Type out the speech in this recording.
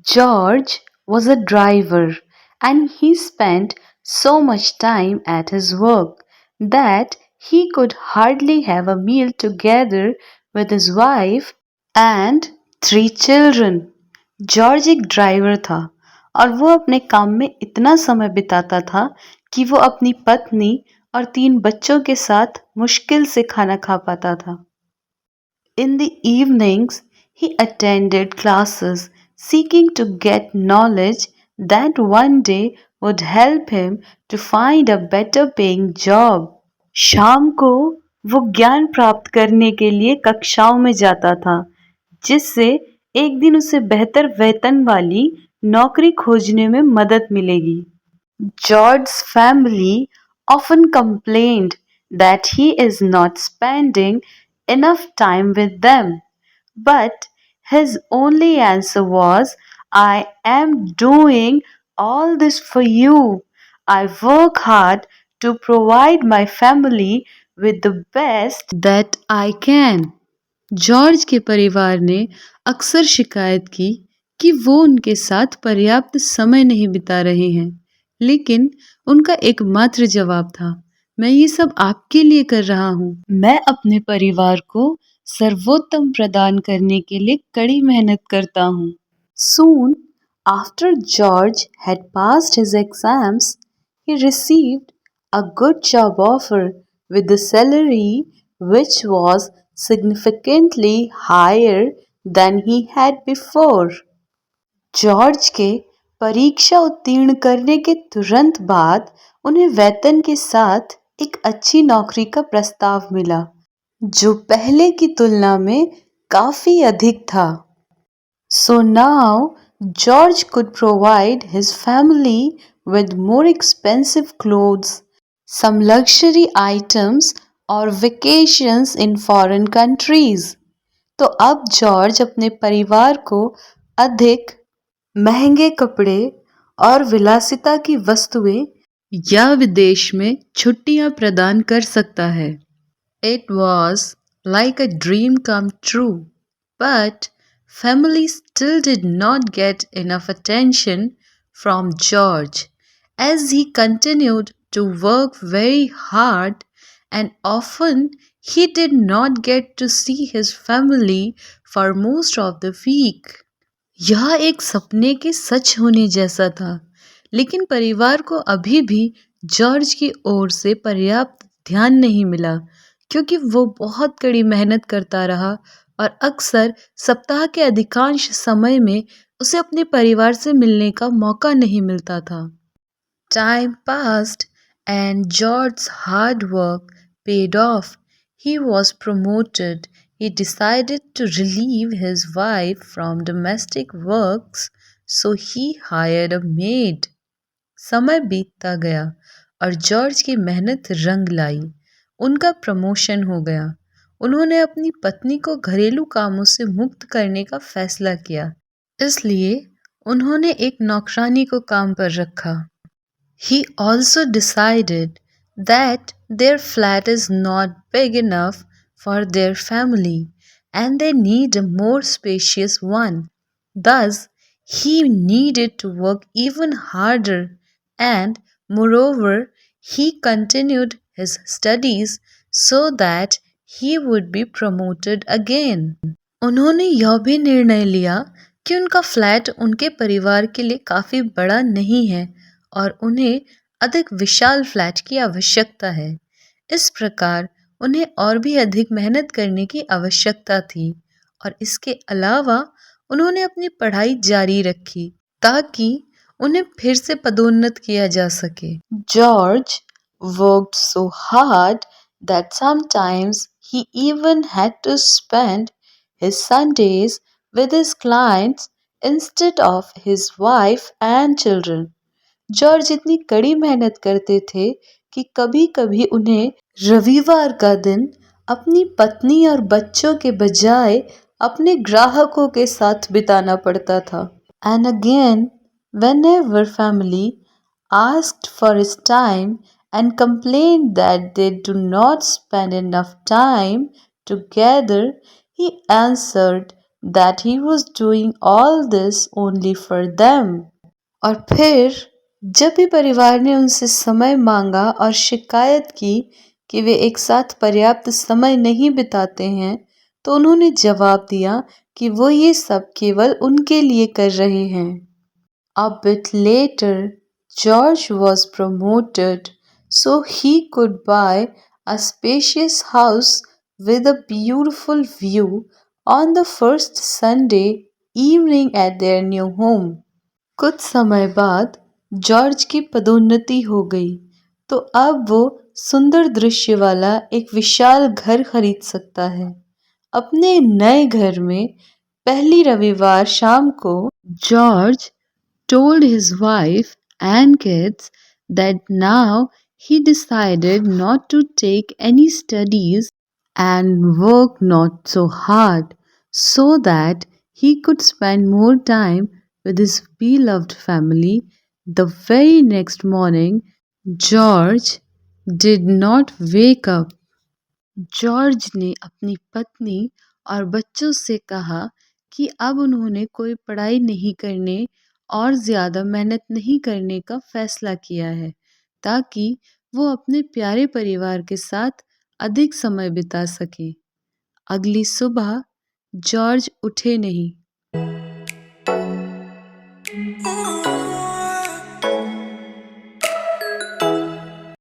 George was a driver and he spent so much time at his work that he could hardly have a meal together with his wife and 3 children. George एक driver था और वो अपने काम में इतना समय बिताता था कि वो अपनी पत्नी और 3 बच्चों के साथ मुश्किल से खाना खा पाता था. In the evenings, he attended classes seeking to get knowledge that one day would help him to find a better paying job. शाम को वो ज्ञान प्राप्त करने के लिए कक्षाओं में जाता था जिससे एक दिन उसे बेहतर वेतन वाली नौकरी खोजने में मदद मिलेगी. George's family often complained that he is not spending enough time with them, but his only answer was, I am doing all this for you. I work hard to provide my family with the best that I can. George के परिवार ने अक्सर शिकायत की कि वो उनके साथ पर्याप्त समय नहीं बिता रहे हैं, लेकिन उनका एकमात्र जवाब था, मैं ये सब आपके लिए कर रहा हूँ. मैं अपने परिवार को सर्वोत्तम प्रदान करने के लिए कड़ी मेहनत करता हूँ. Soon after George had passed his exams, he received a good job offer with the salary which was significantly higher than he had before. George के परीक्षा उत्तीर्ण करने के तुरंत बाद उन्हें वेतन के साथ एक अच्छी नौकरी का प्रस्ताव मिला जो पहले की तुलना में काफी अधिक था. So now George could provide his family with more expensive clothes, some luxury items और vacations in foreign countries. तो अब जॉर्ज अपने परिवार को अधिक महंगे कपड़े और विलासिता की वस्तुएं या विदेश में छुट्टियां प्रदान कर सकता है. It was like a dream come true, but family still did not get enough attention from George as he continued to work very hard and often he did not get to see his family for most of the week. यह एक सपने के सच होने जैसा था, लेकिन परिवार को अभी भी जॉर्ज की ओर से पर्याप्त ध्यान नहीं मिला क्योंकि वो बहुत कड़ी मेहनत करता रहा और अक्सर सप्ताह के अधिकांश समय में उसे अपने परिवार से मिलने का मौका नहीं मिलता था. Time passed and George's hard work paid off. He was promoted. He decided to relieve his wife from domestic works, so he hired a maid. समय बीतता गया और जॉर्ज की मेहनत रंग लाई. उनका प्रमोशन हो गया. उन्होंने अपनी पत्नी को घरेलू कामों से मुक्त करने का फैसला किया, इसलिए उन्होंने एक नौकरानी को काम पर रखा. He also decided that their flat is not big enough for their family and they need a more spacious one. Thus, he needed to work even harder and, moreover, he continued his studies so that he would be promoted again. उन्होंने यह भी निर्णय लिया कि उनका flat उनके परिवार के लिए काफ़ी बड़ा नहीं है और उन्हें अधिक विशाल फ्लैट की आवश्यकता है. इस प्रकार उन्हें और भी अधिक मेहनत करने की आवश्यकता थी और इसके अलावा उन्होंने अपनी पढ़ाई जारी रखी ताकि उन्हें फिर से पदोन्नत किया जा सके. George worked so hard that sometimes he even had to spend his Sundays with his clients instead of his wife and children. George इतनी कड़ी मेहनत करते थे कि कभी-कभी उन्हें रविवार का दिन अपनी पत्नी और बच्चों के बजाय अपने ग्राहकों के साथ बिताना पड़ता था. And again, whenever family asked for his time and complained that they do not spend enough time together, he answered that he was doing all this only for them. और फिर जब भी परिवार ने उनसे समय मांगा और शिकायत की कि वे एक साथ पर्याप्त समय नहीं बिताते हैं, तो उन्होंने जवाब दिया कि वो ये सब केवल उनके लिए कर रहे हैं। A bit later, George was promoted so he could buy a spacious house with a beautiful view on the first Sunday evening at their new home. कुछ समय बाद जॉर्ज की पदोन्नति हो गई, तो अब वो सुंदर दृश्य वाला एक विशाल घर खरीद सकता है। अपने नए घर में पहली रविवार शाम को George told his wife and kids that now he decided not to take any studies and work not so hard so that he could spend more time with his beloved family. The very next morning, George did not wake up. George ने अपनी पत्नी और बच्चों से कहा कि अब उन्होंने कोई पढ़ाई नहीं करने और ज़्यादा मेहनत नहीं करने का फैसला किया है, ताकि वो अपने प्यारे परिवार के साथ अधिक समय बिता सकें। अगली सुबह जॉर्ज उठे नहीं